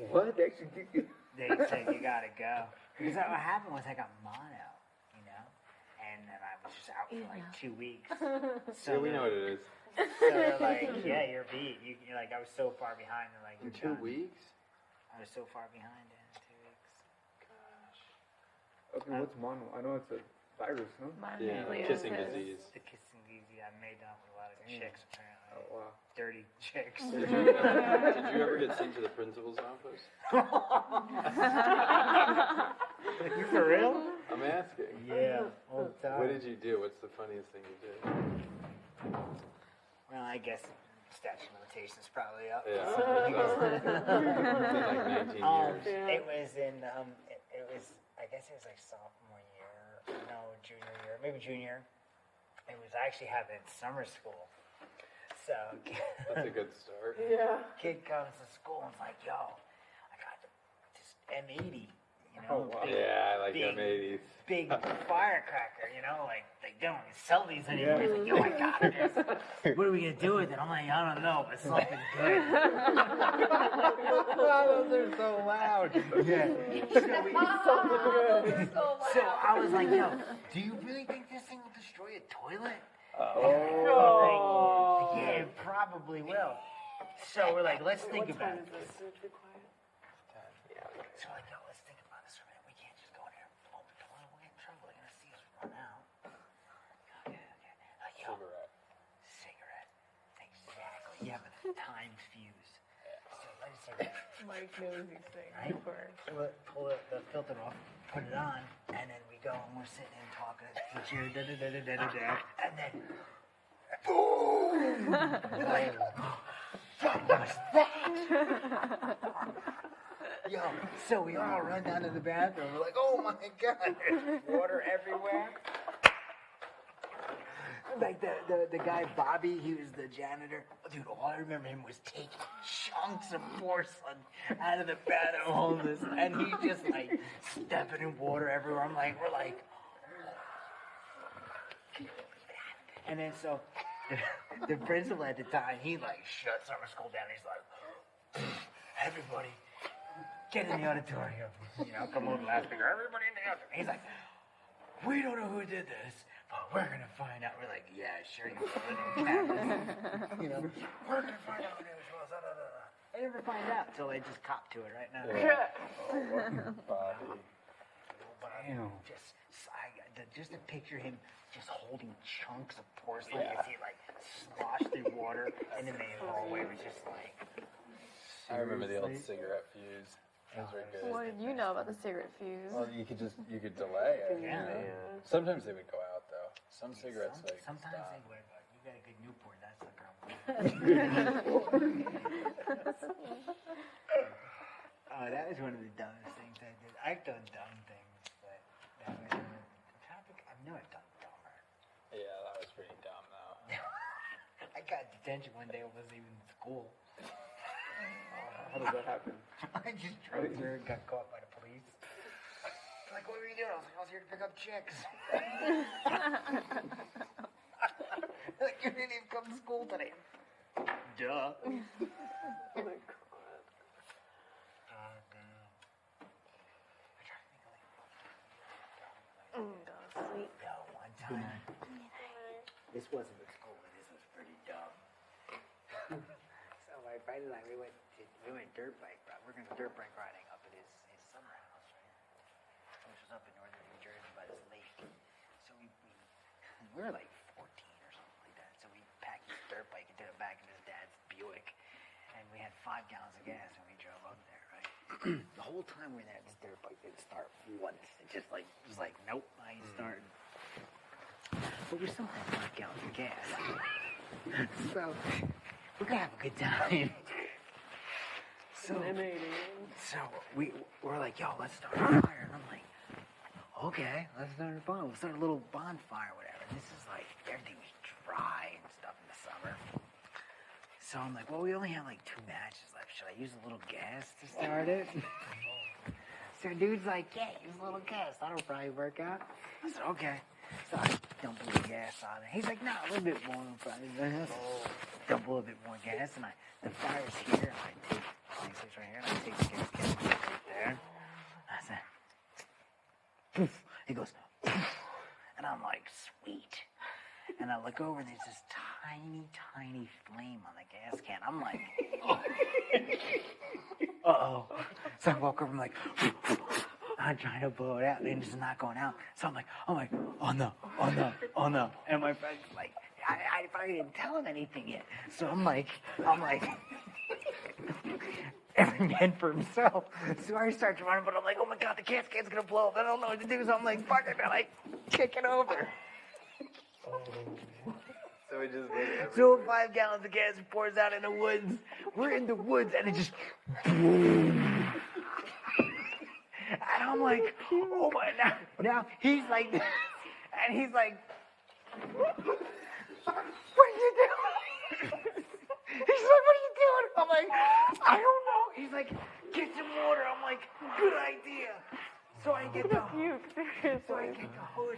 What? They actually kicked you? They said you gotta go. Because what happened was I got mono, you know, and then I was just out for like 2 weeks. So yeah, we know what it is. So they're like, yeah, you're beat. You're like, I was so far behind. They're like, In you're 2 done. weeks? I was so far behind in 2 weeks. Okay, what's mono? I know it's a virus, no? Yeah, kissing disease. The kissing disease. I made out with a lot of chicks, apparently. Oh, wow. Dirty chicks. Did you ever get sent to the principal's office? You for real? I'm asking. Yeah, all the time. What did you do? What's the funniest thing you did? Well, I guess statute of limitations probably up. Yeah. It's been like 19 years. It was in, it was, I guess it was like sophomore year, no, junior year, maybe junior. It was actually happening in summer school. So, That's a good start. Yeah. kid comes to school and is like, yo, I got this M80, you Oh, know, wow. Yeah, I like big- M80s. big firecracker, you know, like they don't sell these anymore. He's like, yo, I got this. What are we gonna do with it? I'm like, I don't know, but something good. Those are so loud. Yeah. So I was like, yo, do you really think this thing will destroy a toilet? Oh. Like, yeah, it probably will. So we're like, let's think What about time it. is this? Too quiet? So we're like, yo, let's think about this for a minute. We can't just go in there and blow the toilet. We'll get in trouble. They're gonna see us run out. Okay. Like, yo, cigarette. Exactly. Yeah, but the time's fuse. So let's say, Mike knows these things, right? of course. Pull the filter off, put it on, and then we go and we're sitting and talking to the teacher, and then boom! We're like, what was that? Yo, so we all run down to the bathroom. We're like, oh my god, there's water everywhere. Like the guy Bobby, he was the janitor. Dude, all I remember him was taking chunks of porcelain out of the bathroom holders, and he's just like stepping in water everywhere. We're like, and then so the principal at the time, he like shuts summer school down. He's like, everybody, get in the auditorium. You know, come on, last figure. Everybody in the auditorium. He's like, we don't know who did this, but we're gonna find out. We're like, yeah, sure, you cameras. You know, we're gonna find out who it was. They never find out until they just cop to it right now. Bobby. Damn. Just to picture him just holding chunks of porcelain as he like sloshed through water in the main hallway. It was just like. I remember the old cigarette fuse. Those were good. What did you know about the cigarette fuse? Well, you could delay it. Yeah. Sometimes they would go out though. Some cigarettes like Sometimes stop. they would, but you got a good Newport, that's the problem. Oh, that was one of the dumbest things I did. I've done dumb things, but that was I've never done dumber. Yeah, that was pretty dumb though. I got detention one day. I wasn't even in school. How did that happen? I just drove through and got caught by the police. Like, what were you doing? I was like, I was here to pick up chicks. Like, you didn't even come to school today. Duh. Oh my god. Sweet. Yo, one time. This wasn't at school, but this was pretty dumb. So my friend and I, we went dirt bike riding. We're going dirt bike riding up at his summer house, right? Which was up in northern New Jersey by this lake. So we were like 14 or something like that. So we packed his dirt bike and took it back in his dad's Buick. And we had 5 gallons of gas when we drove up there, right? The whole time we were there, this dirt bike didn't start once. It just like, was like, nope, I ain't starting. But we still had 5 gallons of gas. So we're gonna have a good time. So we're like, yo, let's start a fire. And I'm like, okay, let's start a bonfire. We'll start a little bonfire or whatever. And this is like, everything was dry and stuff in the summer. So I'm like, well, we only have like 2 matches left. Should I use a little gas to start it? So dude's like, yeah, use a little gas. That'll probably work out. I said, okay. So I dump a little gas on it. He's like, no, a little bit more. Dump a little bit more gas. And the fire's here. And I take 26 right here. And I take the gas. poof. He goes, poof. And I'm like, sweet. And I look over and there's this tiny, tiny flame on the gas can. I'm like, uh-oh. So I walk over, I'm like, I'm trying to blow it out, and it's not going out. So I'm like, oh no. And my friend's like, I didn't tell him anything yet. So I'm like, every man for himself. So I start running, but I'm like, oh my God, the gas can's gonna blow up. I don't know what to do. So I'm like, fuck it, I kick it over. So we just went So 5 gallons of gas pours out in the woods. We're in the woods, and it just boom. And I'm like, oh my, now he's like, and he's like, what are you doing? He's like, what are you doing? I'm like, I don't know. He's like, get some water. I'm like, good idea. So I get the hose,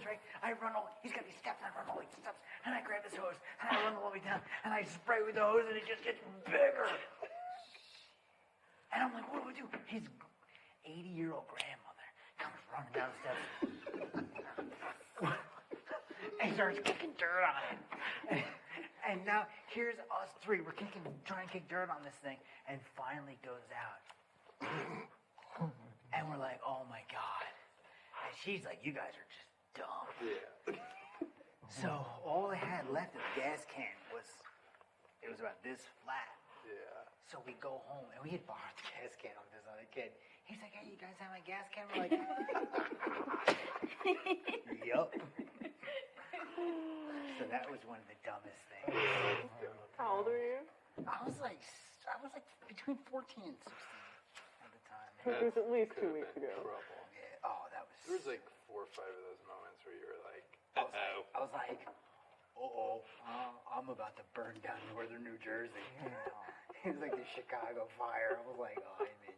right? I run all, he's got these steps, I run all these steps, and I grab this hose, and I run all the way down, and I spray with the hose, and it just gets bigger. And I'm like, what do I do? His 80-year-old grandmother comes running down the steps. And he starts kicking dirt on it. And now here's us three. We're trying to kick dirt on this thing, and finally goes out. And we're like, oh my God. And she's like, you guys are just dumb. Yeah. So all I had left of the gas can was about this flat. Yeah. So we go home, and we had borrowed the gas can on this other kid. He's like, hey, you guys have my gas can? We're like, yup. So that was one of the dumbest things. How old are you? I was like between 14 and 16 at the time. It was at least 2 weeks ago. Trouble. Yeah. Oh, that was. There was like 4 or 5 of those moments where you were like, I was like, I'm about to burn down northern New Jersey. It was like the Chicago fire. I was like, oh, I'm in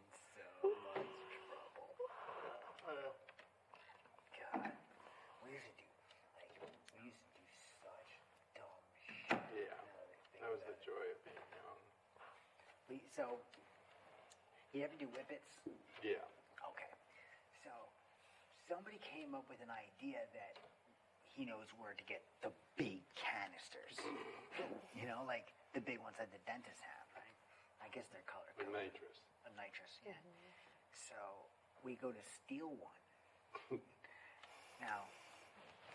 so much trouble. God, we used to do such dumb shit. yeah. That was the joy of being young. So, you ever do whippets? Yeah. Okay. So, somebody came up with an idea that he knows where to get the big canisters. You know, like the big ones that the dentists have, right? I guess they're color With coded. nitrous. A nitrous, yeah. So, we go to steal one. Now,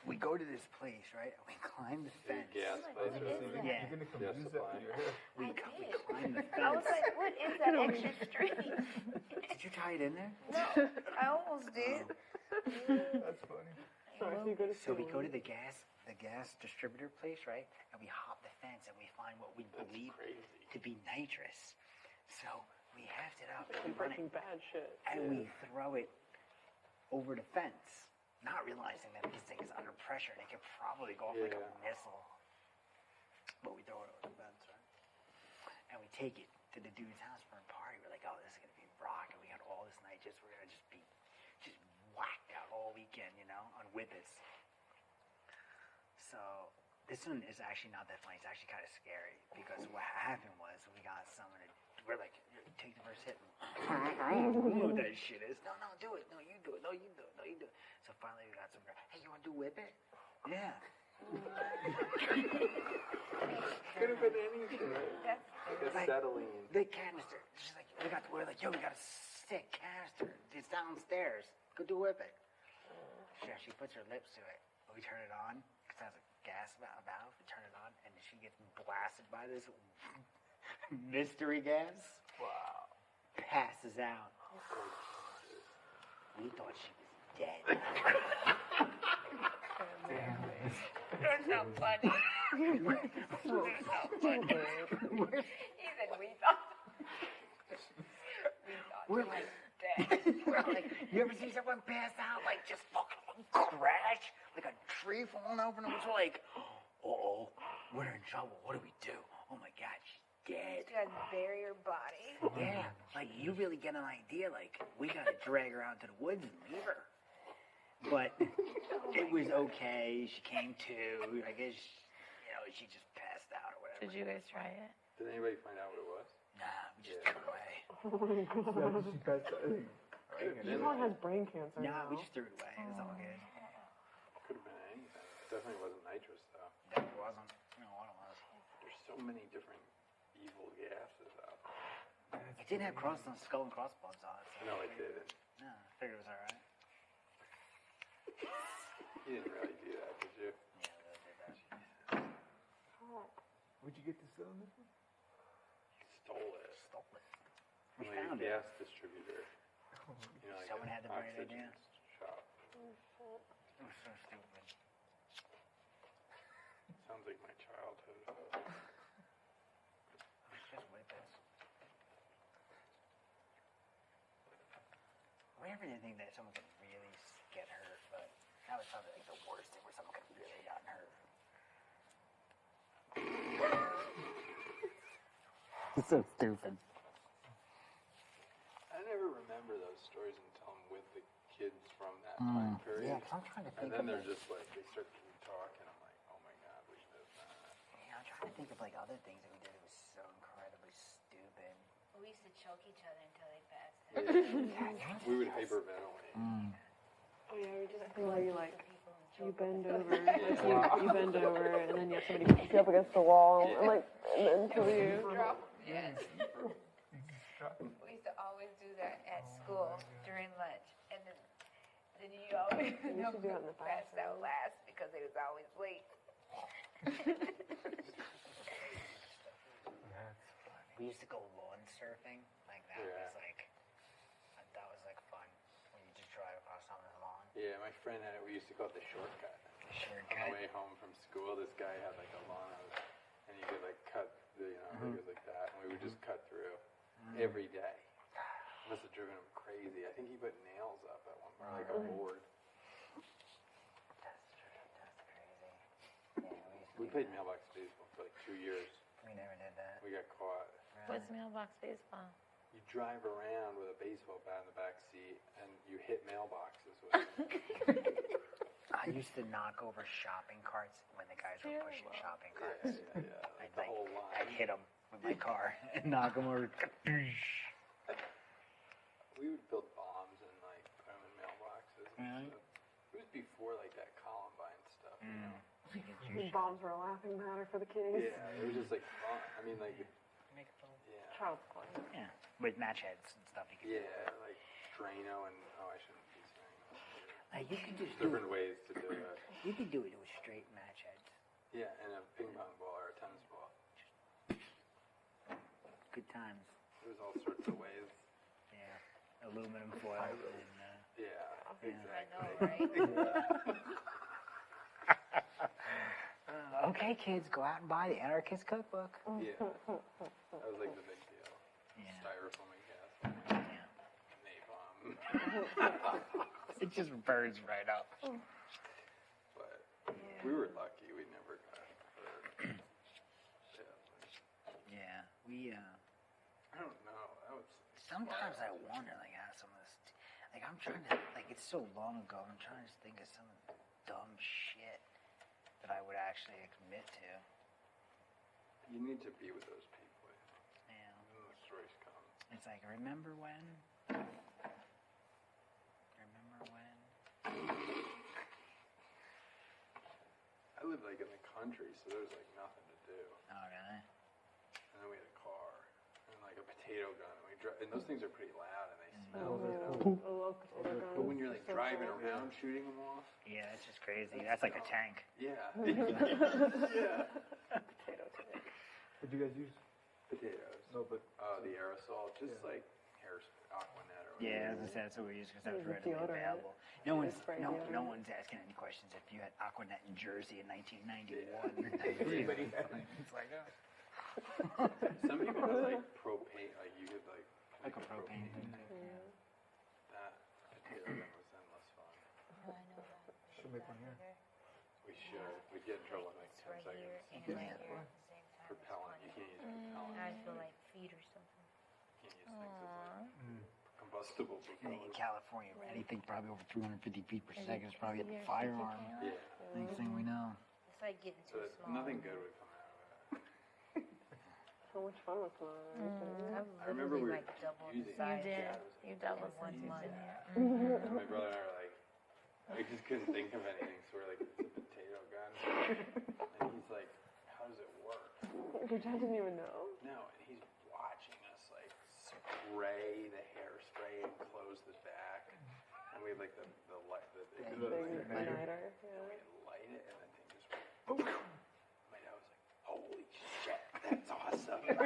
we go to this place, right? And we climb the fence. Gas What place. is that? Yeah. You're gonna come Gas use that supply. for your hair. We I climb the I was fence. like, what is that extra string? Did you tie it in there? No, I almost did. That's funny. Sorry, so you go to So we school. go to the gas distributor place, right? And we hop the fence and we find what we believe Crazy. to be nitrous. So we heft it up Some and run freaking it, bad shit. and we throw it over the fence, not realizing that this thing is under pressure and it could probably go off like a Yeah. missile. But we throw it over the fence, right? And we take it to the dude's house for a party. We're like, oh, this is gonna be rock, and we got all this nitrous. We're gonna just be whacked out all weekend, you know, on whippets. So this one is actually not that funny. It's actually kind of scary because what happened was we got someone to, we're like, take the first hit. I don't know what that shit is. No, do it. No, you do it. No, you do it. No, you do it. So finally we got some girl. Hey, you want to do whippet? Yeah. Could have been anything. Like Like, acetylene. the canister. She's like, we're like, yo, we got a sick canister. It's downstairs. Go do whippet. She puts her lips to it. We turn it on. It has a gas valve. We turn it on, and she gets blasted by this mystery gas. Wow. Passes out. We thought she was dead. That's not funny. That's not funny. He said we thought. We're like, Dead. you ever see someone pass out, like just fucking crash? Like a tree falling over, and we're like, uh-oh, we're in trouble. What do we do? Oh my God, she's dead. You guys bury your body. Yeah, like you really get an idea, like we gotta drag her out to the woods and leave her. But it was okay. She came to. I guess, she just passed out or whatever. Did you guys try it? Did anybody find out what it was? Nah, we just took her away. Oh my god. She passed out. He probably has brain cancer Nah, now. we just threw it away. It was all good. Could have been anything. It definitely wasn't nitrous though. That wasn't. You know what it was. There's so many different evil gases out there. It didn't have skull and crossbones on it. So No, it didn't. no, I figured it was alright. You didn't really do that, did you? Yeah, they did that. Where'd you get this on this one? You stole it. Stole it. From We like found a it. gas distributor. You know, like Someone an had the bright oxygen idea. shop. It was so stupid. Sounds like my childhood. It's just whippets. We never did think that someone could really get hurt, but that was probably like the worst thing where someone could have really gotten hurt. It's so stupid. I never remember those stories until I'm with the kids from that time period. Yeah, 'cause I'm trying to think And then of they're like, just like, they start to talk, and I'm like, oh my god, we did that. yeah, I'm trying to think of like other things that we did that was so incredibly stupid. We used to choke each other until they passed out. Yeah. We would hyperventilate. Oh yeah, we just play like People and you choke bend over, like you bend over, and then you have somebody push you up against the wall, and like and then kill you. drop. Yes. We used to always do that at school during lunch, and then you always We used to do it in the passed out bathroom. last because they was always late. We used to go lawn surfing. Like that Yeah. was like fun. When you just drive across someone's lawn. Yeah, my friend had it. We used to call it the shortcut. Sure, On the way home from school, this guy had like a lawn house, and you could like cut, it was like that, and we would just cut through every day. Must have driven him crazy. I think he put nails up at one point, like a board. That's crazy. Yeah, We played mailbox baseball for like 2 years. We never did that. We got caught. What's mailbox baseball? You drive around with a baseball bat in the back seat, and you hit mailboxes with it. I used to knock over shopping carts when the guys were pushing shopping carts. Yeah. I'd, The whole I'd line. hit them with my car and knock them over. We would build bombs and like put them in mailboxes. And stuff. It was before like that Columbine stuff, you know. Bombs were a laughing matter for the kids. Yeah, it was just like fun. I mean, like, Make a little, yeah, Child's play. yeah, with match heads and stuff. You could yeah, like Drano and I shouldn't be saying that. Like you could just There's do different it. ways to do it. You could do it with straight match heads. Yeah, and a ping pong ball or a tennis ball. Good times. There's all sorts of ways. Yeah, aluminum foil and. Yeah, I exactly. know, right? Okay, kids, go out and buy the Anarchist Cookbook. Yeah, that was like the big deal. Yeah. Styrofoam and gas, Yeah. napalm. It just burns right up. But we were lucky. We never got hurt. Yeah, we. I don't know. That was Sometimes I wonder, like, how some of this. Like, I'm trying to. Like, it's so long ago. I'm trying to think of some of the dumb shit that I would actually admit to. you need to be with those people. Yeah. And then the stories come. It's like, remember when? Remember when? I lived like in the country, so there was like nothing to do. Oh, really? And then we had a car and like a potato gun, and and those things are pretty loud and they smell. You know? I love potato guns. But when you're like So driving cool. around shooting them off, Yeah, that's just crazy. That's like a tank. yeah, yeah, Potato tank. What'd you guys use? potatoes. No, but The aerosol, just like hair Aquanet or whatever. Yeah, as I said, that's what we use because that was It's readily deodorant. available. No one's spray no deodorant. one's asking any questions if you had Aquanet in Jersey in 1991. Anybody had it? It's like, oh. Some people have like propane, like you could like Like a make propane thing. That potato gun was endless fun. No, I know that. Should make one here. We should. We'd get in trouble in like It's 10 right seconds. here and Yeah. right here at the same time. Propellant. You can't use propellant. I feel like feet or something. You can't use things that's like combustible In propellant. California, anything probably over 350 feet per second is probably a firearm. Yeah. Next thing we know. It's like getting So too small. nothing good would come out of it. so much fun with mine. I remember we were like double the using size. it. You did. You doubled one month. And my brother and I were like, we just couldn't think of anything, so we're like, it's a potato gun. And he's like, how does it work? Your dad didn't even know? No, and he's watching us like spray the hairspray and close the back. And we had like the Igniter. we light it, and the thing just went boom. My dad was like, holy shit, that's awesome. I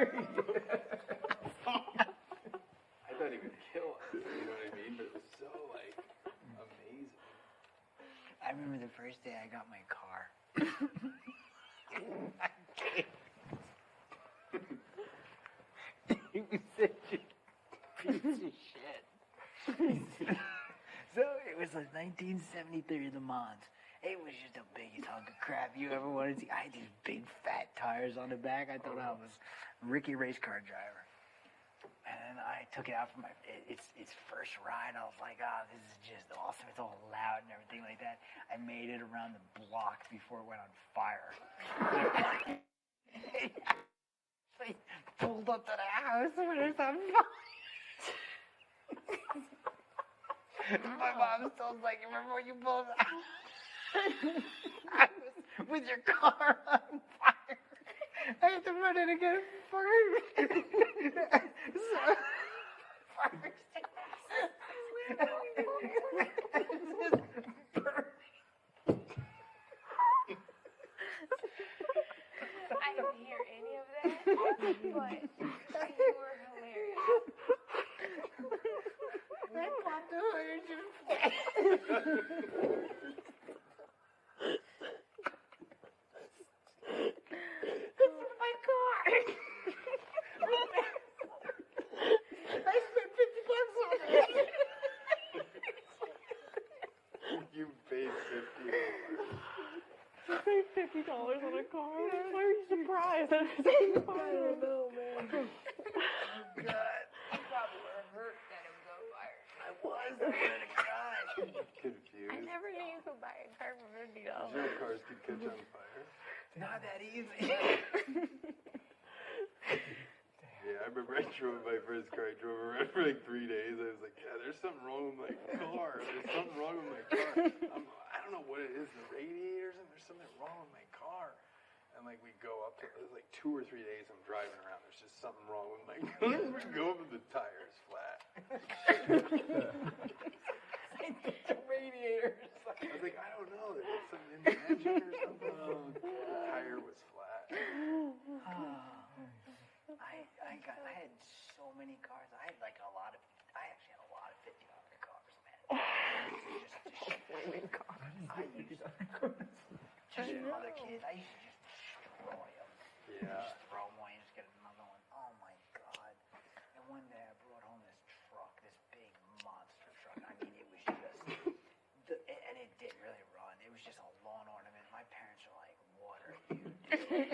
thought he would kill us, you know what I mean? But it was so like amazing. I remember the first day I got my car. He was such a piece of shit. So it was like 1973 Le Mans. It was just the biggest hunk of crap you ever wanted to see. I had these big fat tires on the back. I thought I was Ricky race car driver. And I took it out for its first ride. I was like, oh, this is just awesome. It's all loud and everything like that. I made it around the block before it went on fire. I pulled up to the house when it was on fire. My mom still was like, remember when you pulled out? I was with your car on fire. I had to run in and get it first. I didn't hear any of that, but you were hilarious. I popped the This is my car. I spent $50 on it. You paid $50. You paid $50 on a car? Why are you surprised? I don't know, man. Oh, God. You probably were hurt that it was on fire. I was going to cry. Confused. I never knew you could buy a car for $50. Sure, cars could catch on fire. Not that easy. Yeah, I remember I drove my first car. I drove around for like 3 days. I was like, yeah, there's something wrong with my car. There's something wrong with my car. I don't know what it is, the radiators, and there's something wrong with my car. And like we go up to, it was like 2 or 3 days I'm driving around. There's just something wrong with my car. We go up and the tire's flat. The radiators. I was like, I don't know. There's something in the engine or something. The tire was flat. I had so many cars. I actually had a lot of $50 cars, man. Flaming car. Just from other kids. I used to just destroy them. Yeah. Just throw them away and just get another one. Oh my God. And one day I brought home this truck, this big monster truck. I mean, it was just, and it didn't really run. It was just a lawn ornament. My parents were like, what are you doing?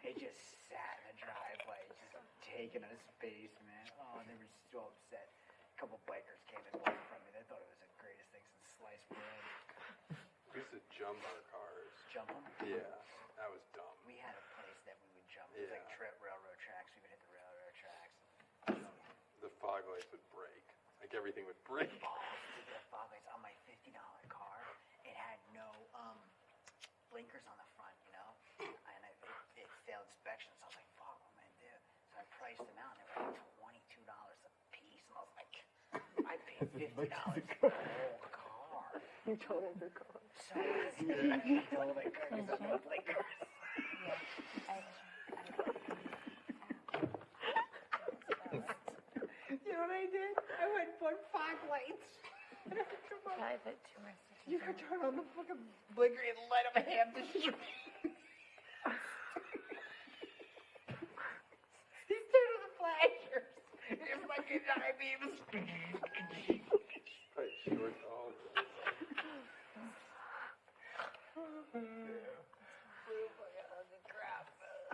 It just sat in the driveway, just taking up space, man. Oh, they were so upset. A couple bikers came and bought it from me. They thought it was the greatest thing since sliced bread. We used to jump our cars. Jump them? Yeah, that was dumb. We had a place that we would jump. It was like railroad tracks. We would hit the railroad tracks. The fog lights would break. Like everything would break. Oh, the fog lights on my $50 car. It had no blinkers on the front, you know? And it failed inspection. So I was like, fuck, what am I gonna do? So I priced them out, and they were like $22 a piece. And I was like, I paid $50 for the whole car. You totaled your car. So easy. I totaled my car because of no blinkers. You know what I did? I went and bought fog lights. And I took them Probably put too much. You could turn on the fucking blinker and light up half the street. He's turned on the flashers. If fucking high beams. Probably short all of this.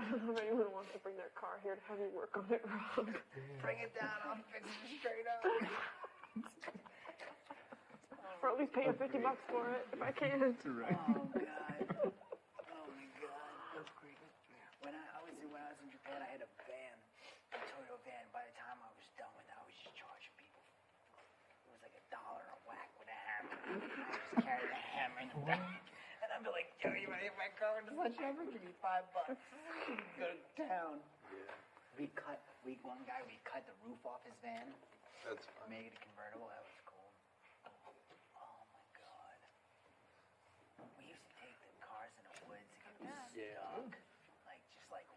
I don't know if anyone wants to bring their car here to have you work on it, Rob. Bring it down, I'll fix it straight up. Or at least pay you $50 for it, if I can. Oh, God. Oh, my God. That's great. When I was in Japan, I had a van. in the back. And I'd be like, yo, you wanna hit my car with the sledgehammer? Give me $5. Go to town. Yeah, One guy, we cut the roof off his van, that's fun. made it a convertible. That was cool. Oh my God. We used to take the cars in the woods to get stuck.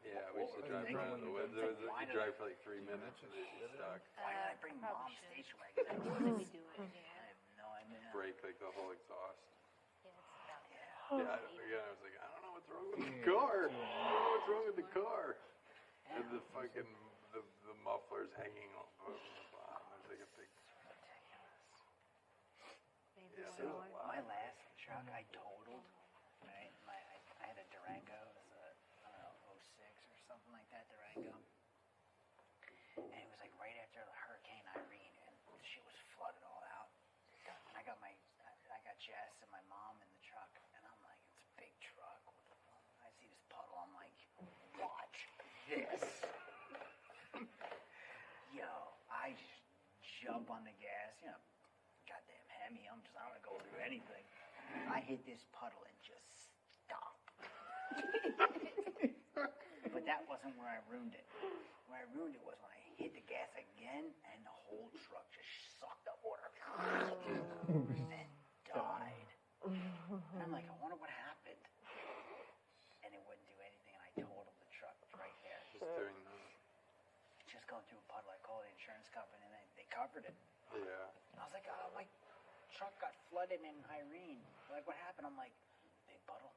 Yeah, we used to drive around in the woods. You drive for like 3 minutes and then you're stuck. Why did I bring mom's station wagon? We do it, yeah. I have no idea. Break like the whole exhaust. Yeah, it's about Yeah, again, I was like, I don't know what's wrong with the car. I don't know what's wrong with the car. And the fucking, the muffler's hanging on the bottom. There's like a big... Yeah, So there's a lot. my last truck I totaled, right? I had a Durango, it was a, I don't know, 06 or something like that, Durango. And it was like right after the Hurricane Irene, and the shit was flooded all out. And I got Jess and my mom in the truck, and I'm like, it's a big truck. I see this puddle, I'm like, watch this. Yo, I just jump on the gas, you know, goddamn Hemi, I'm gonna go through anything. I hit this puddle and just stop. But that wasn't where I ruined it. Where I ruined it was when I hit the gas again and the whole truck just sucked up water and died. And I'm like, I wonder what happened. And it wouldn't do anything, and I totaled the truck right there. Just doing that. Just going through a puddle. I called the insurance company, and they covered it. Yeah. I was like, oh, my truck got flooded in Irene. Like, what happened? I'm like, big puddle.